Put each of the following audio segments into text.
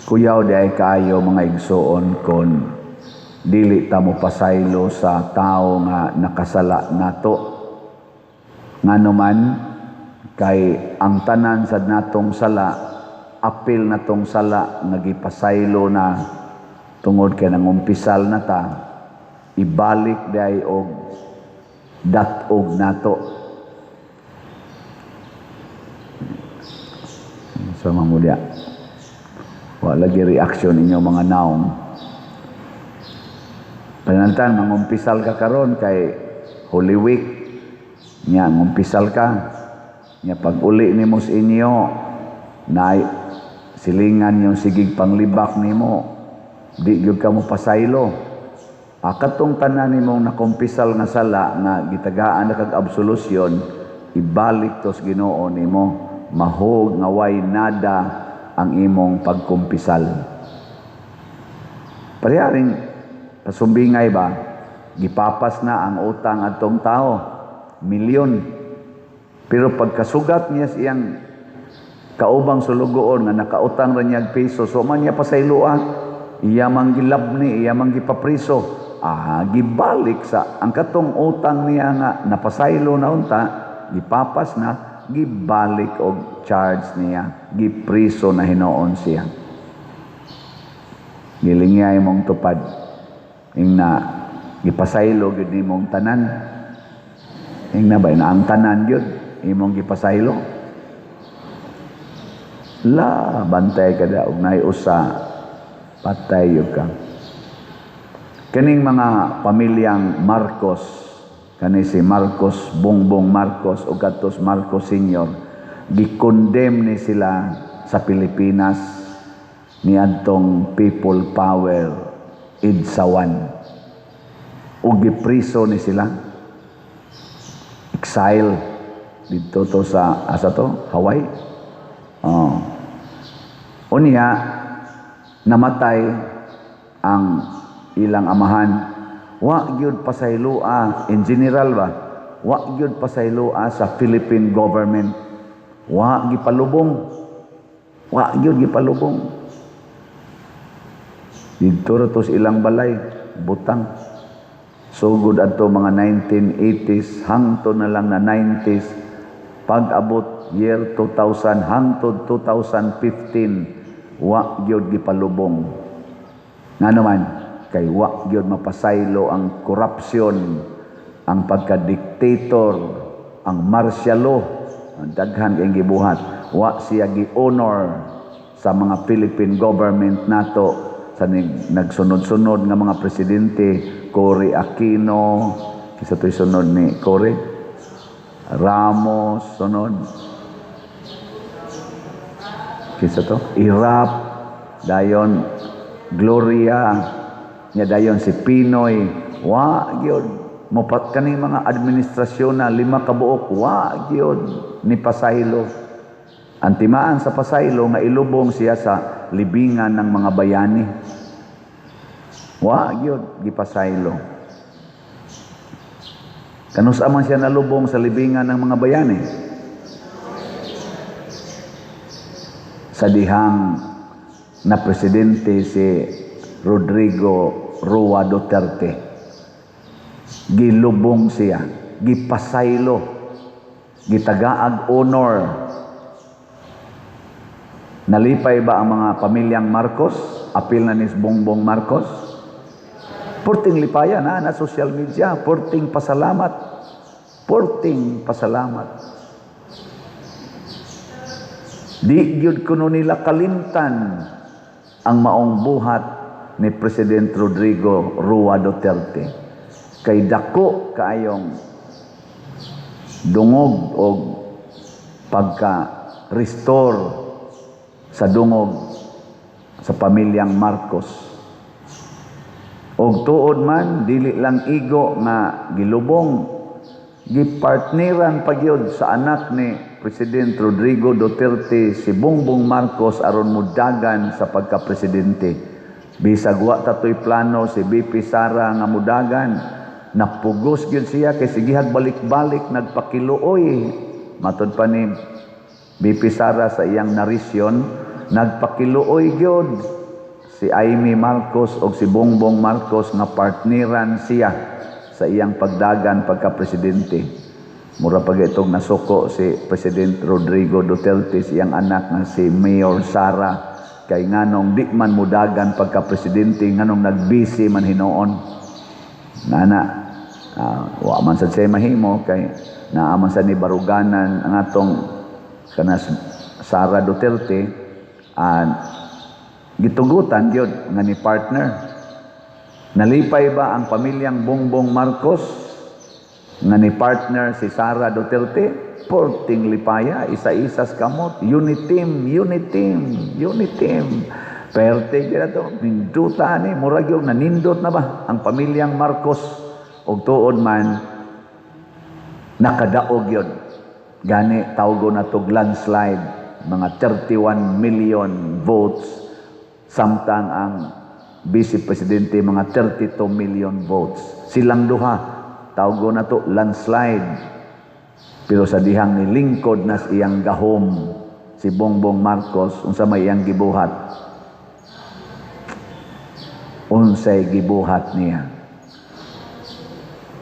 Kuyaw di ay kayo mga igsoon kon dili ta mo pasaylo sa tao nga nakasala nato. Nganuman kay ang tanan sa natong sala, apil natong sala nagipasaylo na tungod kay nangumpisal na ta, ibalik di ay og datog nato. So mamulya, wala lagi reaction inyo mga naong. Panantan, mangumpisal ka karon kay Holy Week, nya ngumpisal ka, nya pag uli ni mo sa inyo, na silingan yung sigig panglibak ni mo, di gyud ka mo pasaylo. Katong tanan ni mong nakumpisal nga sala, nga gitagaan na kag absolusyon, ibalik tos Ginoo ni mo, mahog nga way nada ang imong pagkumpisal. Pariharing pasumbingay ba, gipapas na ang utang atong tao, milyon. Pero pagkasugat niya siyang kaubang sulugoon nga nakautang ra niya piso, so man niya pasayloan, iya mang gilabni, iya mang gipapriso, gibalik sa ang katong utang niya nga napasaylo na unta, gipapas na, gibalik og charge niya, gipriso na hinoon siya. Gilingay mong tupad, ing na gipasaylo gyud nimong tanan, ing na ba na ang tanan gyud imong gipasaylo. La bantay kada og nay usa patay gyud ka. Kaning mga pamilyang Marcos, kani si Marcos, Bongbong Marcos o katos Marcos Sr., gikondem ni sila sa Pilipinas ni adtong People Power EDSA-1. O gipriso ni sila. Exile dito to sa asa to? Hawaii. Unya namatay ang ilang amahan. Wa gyud pasayloa in general ba, wa gyud pasayloa sa Philippine government, wa gipalubong, wa gyud gipalubong dito ra to sa ilang balay, butang. So good adto mga 1980s hangtod na lang na 90s, pag abot year 2000 hangtod 2015, wa gyud gipalubong. Nga naman kay wa gyud mapasaylo ang korupsyon, ang pagka-dictator, ang martial law, ang daghan kay gibuhat, wa siya gi-honor sa mga Philippine government nato, sa nagsunod-sunod nga mga presidente, Cory Aquino, isa to'y sunod ni Cory Ramos, sunod kisa to Irap, dayon Gloria, nya dayon si Pinoy, wa gyud mopat kaning mga administrasyon na 5 ka buok, wa gyud ni pasaylo. Ang timaan sa pasaylo nga ilubong siya sa libingan ng mga bayani, wa gyud gipasaylo. Kanusa man siya nalubong sa libingan ng mga bayani? Sa dihang na presidente si Rodrigo Roa Duterte, gilubong siya, gipasaylo, gitagaag honor. Nalipay ba ang mga pamilyang Marcos? Apil na ni Bongbong Marcos? Purting lipayan na social media, purting pasalamat, purting pasalamat. Di gyud kuno nila kalimtan ang maong buhat ni President Rodrigo Roa Duterte, kay dako kaayong dungog o pagka-restore sa dungog sa pamilyang Marcos. Og tuod man, dili lang igo nga gilubong, gipartneran pagyod sa anak ni President Rodrigo Duterte si Bongbong Marcos aron mudagan sa pagka-presidente. Bisag wa tatoy plano si BP Sara nga mudagan, napugos gyud siya kay sigihag balik-balik nagpakiluoy. Matod pa ni BP Sara sa iyang narisyon nagpakiluoy gyud si Amy Marcos o si Bongbong Marcos nga partneran siya sa iyang pagdagan pagka-presidente. Mura pag itong nasuko si President Rodrigo Duterte, siyang anak nga si Mayor Sara, kay nganong di man mudagan pagka-presidente, nganong nagbisi man hinoon. Nana, wa man sad siya mahimo, kay naaman sa ni baruganan ang atong kanas Sara Duterte, gitugutan gyud nga ni partner. Nalipay ba ang pamilyang Bongbong Marcos nga ni partner si Sara Duterte? Porting lipaya, isa-isas kamot, unit team. Perte gyud to, ninduta ni murag yung nanindot na ba ang pamilyang Marcos, og tuod man nakadaog yun. Gani tawgo na to landslide, mga 31 million votes, samtang ang Vice Presidente mga 32 million votes. Silang duha, tawgo na to landslide. Pero sa dihang ni lingkod nas iyang gahom si Bongbong Marcos, unsa may iyang gibuhat? Unsay gibuhat niya?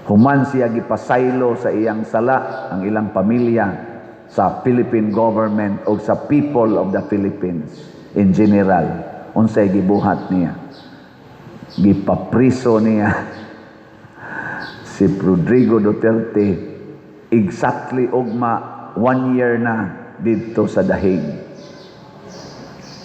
Human siya gipasaylo sa iyang sala ang ilang pamilya sa Philippine government o sa people of the Philippines in general. Unsay gibuhat niya? Gipapriso niya si Rodrigo Duterte exactly ugma 1 year na dito sa dahig.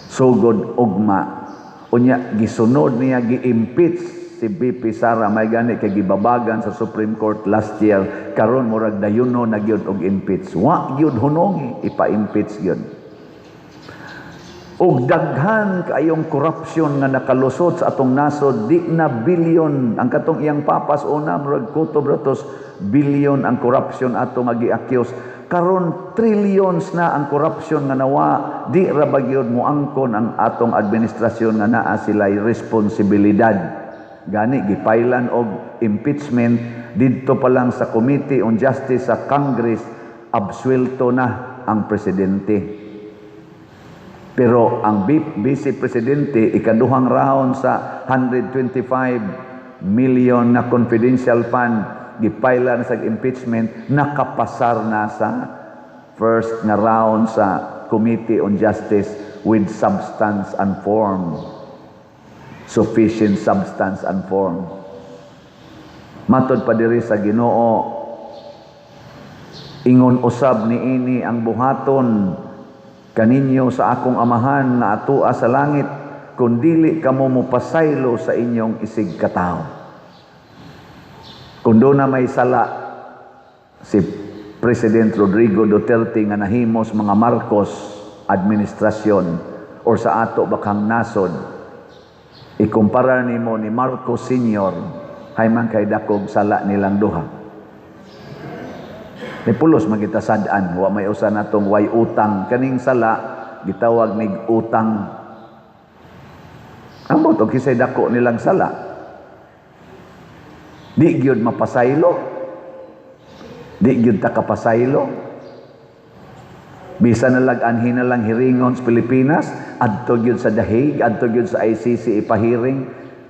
Sugod ugma. Unya gisunod niya gi-impeach si BP Sara, may gani kay gibabagan sa Supreme Court last year, karon murag dayuno na gyud og impeach. Wa gyud hunong ipa-impeach gyud. Og daghan kaayong korupsyon nga nakalusot sa atong nasod, di na bilyon ang katong iyang papas una murag kutob ratos bilyon ang korupsyon atong gi-accuse. Karon trillions na ang korupsyon nga nawa, di ra ba gyud moangkon ang atong administrasyon nga naa sila'y responsibilidad. Gani gipailan og impeachment didto pa lang sa Committee on Justice sa Congress, absuelto na ang presidente. Pero ang Vice Presidente, ikaduhang round sa 125 million na confidential fund, gipailan sa impeachment, nakapasar na sa first na round sa Committee on Justice with substance and form. Sufficient substance and form. Matod pa diri sa Ginoo, ingon usab ni ini ang buhaton kaninyo sa akong amahan na atua sa langit, kung dili kamo mupasaylo sa inyong isig katao. Kung doon na may sala si President Rodrigo Duterte nga nahimos mga Marcos administrasyon or sa ato bakang nasod, ikumpara nimo ni Marcos Sr., hay man kay dakog sala nilang duha. Ni pulos magitasadaan, wa may usa natong way utang. Kaning sala gitawag nig utang. Ambot og kisay dako nilang sala. Di gyud mapasaylo. Di gyud ta kapasaylo. Bisan na anhin na lang hiringon sa Pilipinas, adto gyud sa dahig, adto gyud sa ICC ipahiring.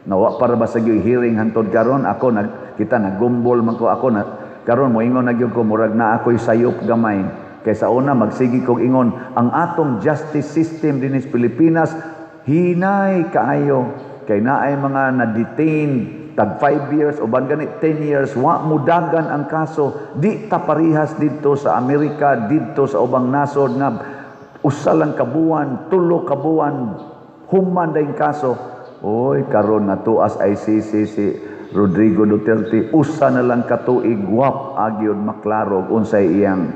Nawa para ba sa gyud hearing hantod karon, ako kita nagumbol man ko, ako na karon mo ingon na gyud ko murag na ako'y sayop gamay. Kaysa una magsigi kog ingon, ang atong justice system dinis Pilipinas hinay kaayo, kay naay mga na-detain tag 5 years o ban gani 10 years, wa mudagan ang kaso. Di ta parihas dito sa Amerika, dito sa ubang nasod nga usa lang kabuan, 3 kabuan human daing kaso. Oy, karon na tuas ICC si Rodrigo Duterte, usa na lang katuig, wap agyod maklaro unsay iyang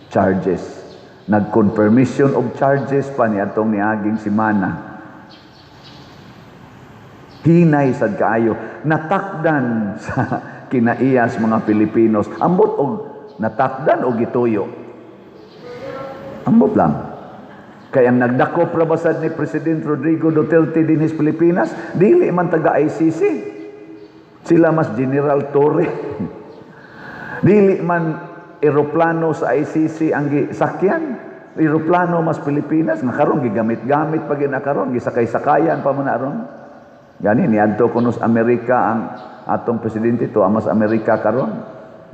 charges. Nag-confirmation of charges pa ni atong niaging semana. Hinay sad kaayo, natakdan sa kinaiyas mga Pilipinos. Ambot og natakdan og gituyo. Ambot lang. Kaya ang nagdakop rabasad ni President Rodrigo Duterte dinis Pilipinas, dili man taga ICC. Sila mas General Torre. Dili man eroplano sa ICC ang gisakyan. Eroplano mas Pilipinas nga karon gigamit-gamit pag karon gisakay-sakayan pa man aron. Gani niadto kuno sa Amerika ang atong presidente to amas Amerika karon.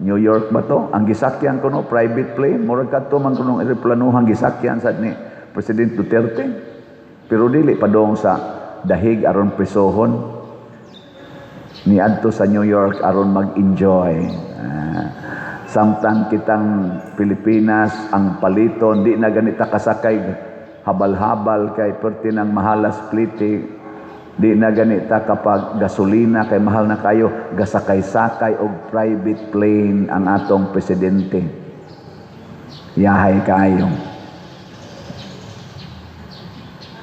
New York ba to? Ang gisakyan kuno private plane, murag kadto man kuno eroplanohan gisakyan sad ni President Duterte. Pero dili padong sa dahig aron prisohon. Niadto sa New York aron mag-enjoy. Samtang kitang Pilipinas ang paliton di na ganita kasakay habal-habal kay perti ng mahalas pliti, di na ganita kapag gasolina kay mahal na kayo, gasakay-sakay og private plane ang atong presidente. Yahay kayo.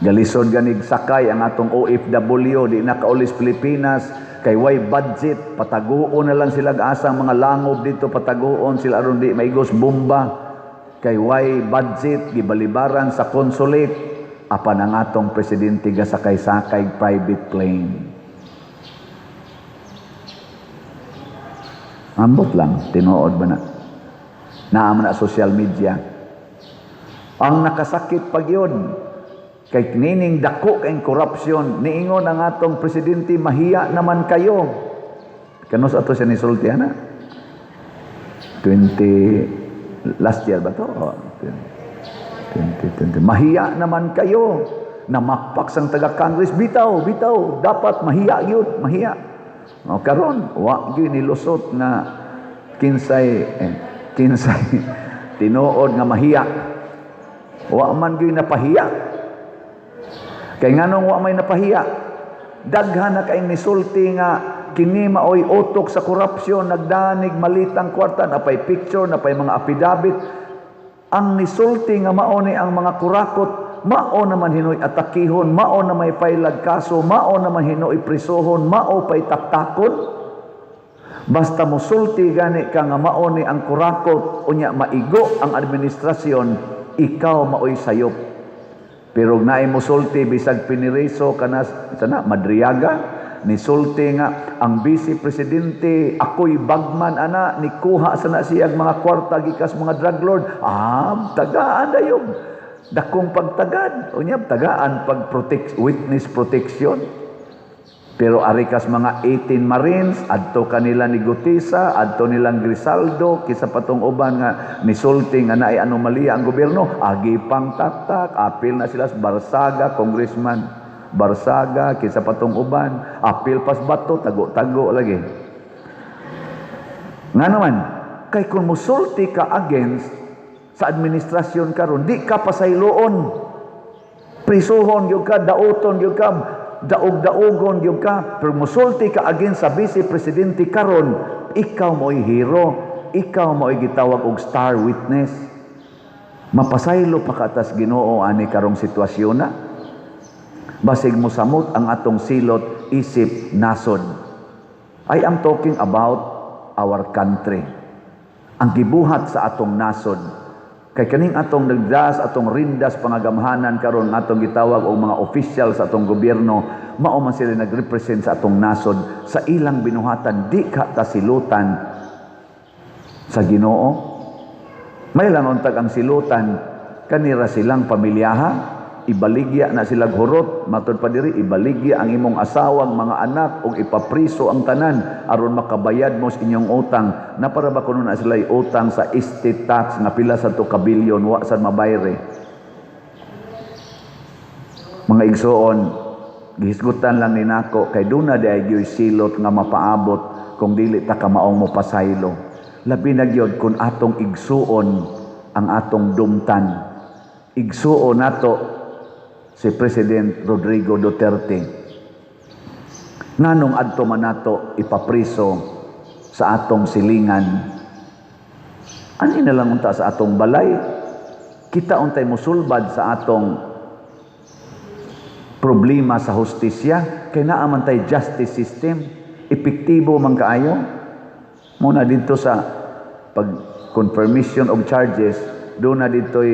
Galisod ganig sakay ang atong OFW di na kaulis Pilipinas kay way budget, pataguon na lang sila asang mga langob dito, pataguon sila aron di maigos bomba. Kay way budget, gibalibaran sa consulate, apan ang atong presidente gasakay-sakay private plane. Ambot lang, tinuod ba na? Naaman na social media. Ang nakasakit pag yun, kay nining dako kayong korupsyon, niingon ang atong presidente, mahiya naman kayo. Kanus ato siya ni Sultiana? 20, last year ba to? 2020. Mahiya naman kayo. Namakpak sang taga-Congress, bitaw, dapat mahiya yun, mahiya. O karon, wa gyud nilusot nga kinsay tinuod nga mahiya. Wa man gyud napahiya. Kay nganong wa may napahiya, daghan na kaing nisulti nga kini maoy utok sa korupsyon, nagdanig malitang kwarta, napay picture, napay mga affidavit. Ang nisulti nga mao ni ang mga kurakot, mao naman hinoy atakihon, mao na may pailag kaso, mao naman hinoy prisohon, mao pay taktakon. Basta mosulti gani ka nga mao ni ang kurakot, unya maigo ang administrasyon, ikaw maoy sayop. Pero naay mosulti bisag piniriso kanas sana Madriaga ni sulti nga ang vice presidente ako'y bagman ana ni kuha sana siyag mga kwarta gikas mga drug lord. Tagaan dayon. Dakong pagtagad unya tagaan pag witness protection. Pero arikas mga 18 Marines adto kanila ni Gutisa, adto nilang Grisaldo, kisa patong uban nga nisulti nga naay anomalya ang gobyerno, agi pang taktak, apil na sila sa Barsaga, Congressman Barsaga, kisa patong uban, apil pas bato, tago-tago lagi. Nga naman, kay kung musulti ka against sa administrasyon karon, di ka pasayloon, prisuhon yung ka, dauton yung ka, daog-daogon yung ka, pero musulti ka against sa vice presidente karon, ikaw mo'y hero, ikaw mo'y gitawag og star witness. Mapasaylo pa katas Ginoo ani karong sitwasyon na. Basig mo samot ang atong silot isip nasod. I am talking about our country. Ang gibuhat sa atong nasod. Kay kaning atong nagdas, atong rindas pangagamhanan karon atong gitawag og mga official sa atong gobyerno, mao man sila nagrepresent sa atong nasod sa ilang binuhatan, di ka tasilutan sa Ginoo. May lang untag ang silutan kanira silang pamilyaha, ibaligya na sila hurot, matud pa diri ibaligya ang imong asawang mga anak ug ipapriso ang tanan aron makabayad mo sa inyong utang. Na para ba kuno na sila utang sa estate tax nga pila sa 2 kabilyon wa sad mabayre. Mga igsoon, gihisgutan lang ni nako kay duna di ay silot nga mapaabot kung dili ta ka maong mo pasaylo. Labi na gyud kun atong igsuon ang atong dumtan. Igsuon nato si President Rodrigo Duterte. Nganong adto man nato ipapriso sa atong silingan? Ani na lang unta sa atong balay? Kita untay mosulbad sa atong problema sa hustisya, kay naa man tay justice system, epektibo man kaayo. Muna dito sa pag confirmation of charges, doon na dito'y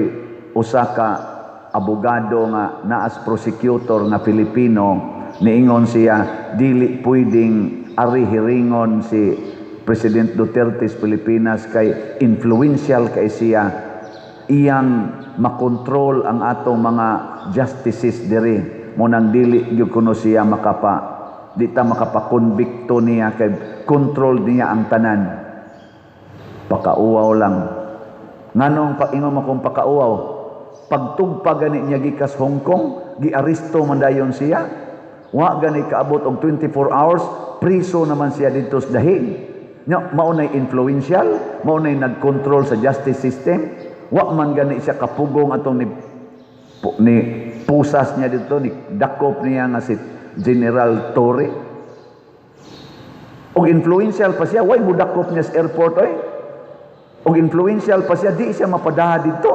usa ka abogado nga naas prosecutor na Pilipino, niingon siya dili pwedeng ari-hiringon si President Duterte sa Pilipinas kay influential kay siya, iyang makontrol ang atong mga justices diri mo nang dili gyud kuno siya di ta makapakonbikto niya kay control niya ang tanan. Pakauaw lang. Nganong paingon mo kung pakauaw? Pagtugpa gani niya gikas Hong Kong, giaresto man dayon siya. Wa gani kaabot og 24 hours, priso naman siya dito sa dahig. Maunay influential, maunay nagkontrol sa justice system. Wa man gani siya kapugong atong ni pusas niya dito, ni dakop niya nga si General Torre. Og influential pa siya, way mo dakop niya sa airport oy. Og influential pa siya, di siya mapadaha dito.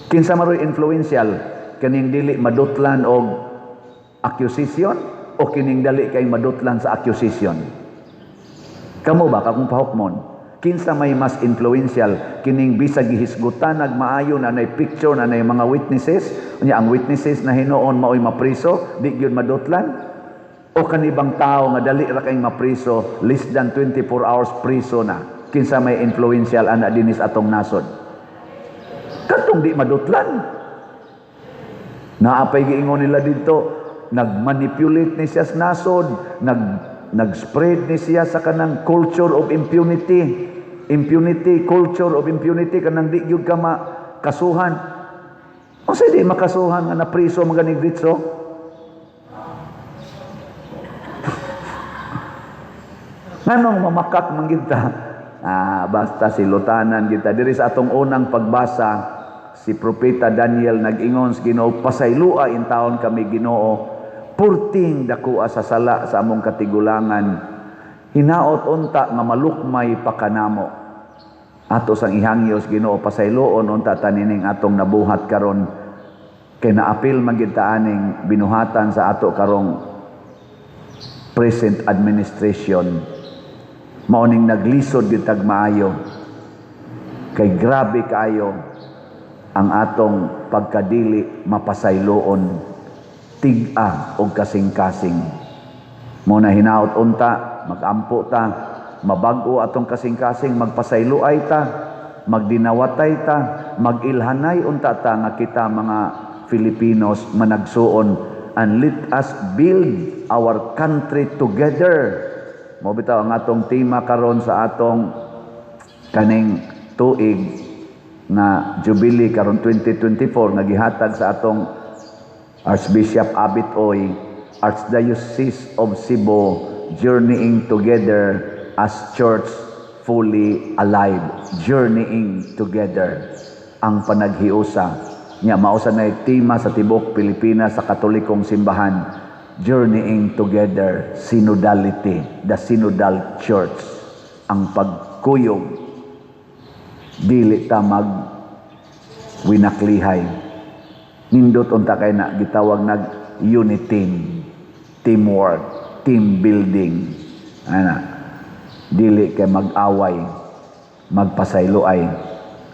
Kinsa maroy influential, kaning dili madutlan og accusation o kining dali kay madutlan sa accusation. Kamo ba kakong pahukmon? Kinsa may mas influential, kining bisag gihisgutan nagmaayo na nay picture na nay mga witnesses, unya ang witnesses na hinuon maoy mapriso, di gyud madutlan? O kanibang tao nga dali ra kay mapriso, less than 24 hours priso na. Kinsa may influential ana dinis atong nasod? Katong di madutlan. Naapay giingon nila dito, nagmanipulate ni siya sa nasod, nag-spread ni siya sa kanang culture of impunity. Culture of impunity, kanang di gyud ka makasuhan. O sa di makasuhan nga na priso maganing ditso? Nganong mamakak man kita? Basta silutanan kita. Diri sa atong unang pagbasa, si Propeta Daniel nag-ingon sa Ginoo, pasaylua in taon kami Ginoo, purting dakua sa sala sa among katigulangan, hinaot unta nga malukmay pakanamo. Ato sang ihangyos Ginoo, pasayloon unta tanining atong nabuhat karon, kay naapil man gid ta aning binuhatan sa ato karong present administration. Mauning naglisod gid tag maayo, kay grabe kaayo ang atong pagkadili mapasayloon, tig-a og kasing-kasing. Muna hinaot unta, magampo ta, mabag-o atong kasing-kasing, magpasayloay ta, magdinawatay ta, magilhanay unta ta nga kita mga Filipinos managsuon, and let us build our country together. Mo bitaw ang atong tema karon sa atong kaning tuig nga Jubilee karon 2024 nga gihatag sa atong Archbishop Abit Oy, Archdiocese of Cebu, journeying together as church fully alive. Journeying together ang panaghiusa nya mausa na tema sa tibok Pilipinas sa Katolikong simbahan. Journeying together, synodality, the synodal church, ang pagkuyog, dili ta mag winaklihay. Nindot unta kay na gitawag nag unity, teamwork, team building. Dili kay mag-away, magpasayloay,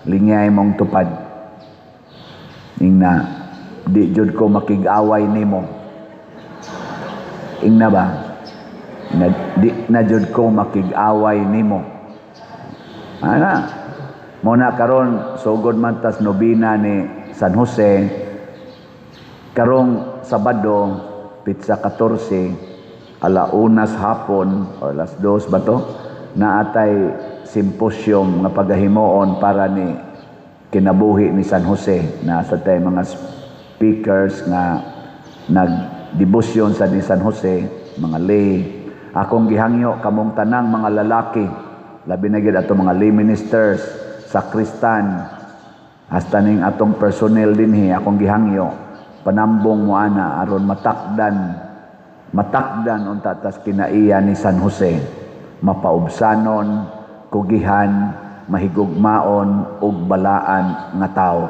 lingay mong tupad. Ingna di jud ko makig-away nimo. Ingna ba? Di na jud ko makig-away nimo. Muna karon sugod man tas nobina ni San Jose, karong Sabado, Pitsa 14, alaunas hapon o alas 2 ba to, naatay symposium nga pagahimoon para ni kinabuhi ni San Jose. Nasa tay mga speakers nga nagdebosyon sa ni San Jose, mga lay. Akong gihangyo kamong tanang mga lalaki, labi na gid ato mga lay ministers, sakristan, hasta ning atong personnel dinhi, akong gihangyo panambong mo ana aron matakdan unta tas kinaiya ni San Jose, mapaubsanon, kugihan, mahigugmaon ug balaan nga tawo.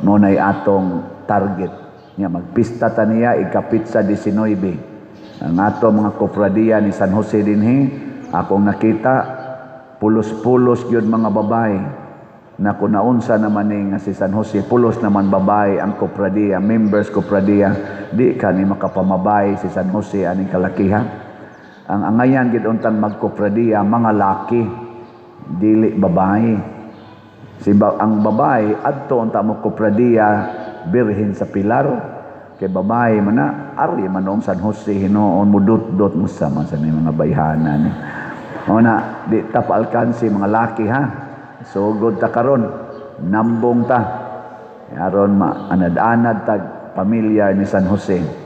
Ngunay atong target niya, magpista ta niya ikapitsa 19. Ang ato mga kofradiya ni San Jose dinhi, akong nakita pulos-pulos gyud mga babae. Na kunaunsa naman ni nga si San Jose, pulos naman babae ang kofradiya, members kofradiya, di ka ni makapamabay si San Jose aning kalakihan. Ang angayan gid untang magkofradiya mga laki, dili babae. ang babae adto unta mo Cofradia Birhen sa Pilar kay babae man na ari manom San Jose hinuon mudot-dot mo sa man sa mga bayhanan o na di ta paalkansi mga laki ha sugod ta karon nambong ta aron anad-anad tag pamilya ni San Jose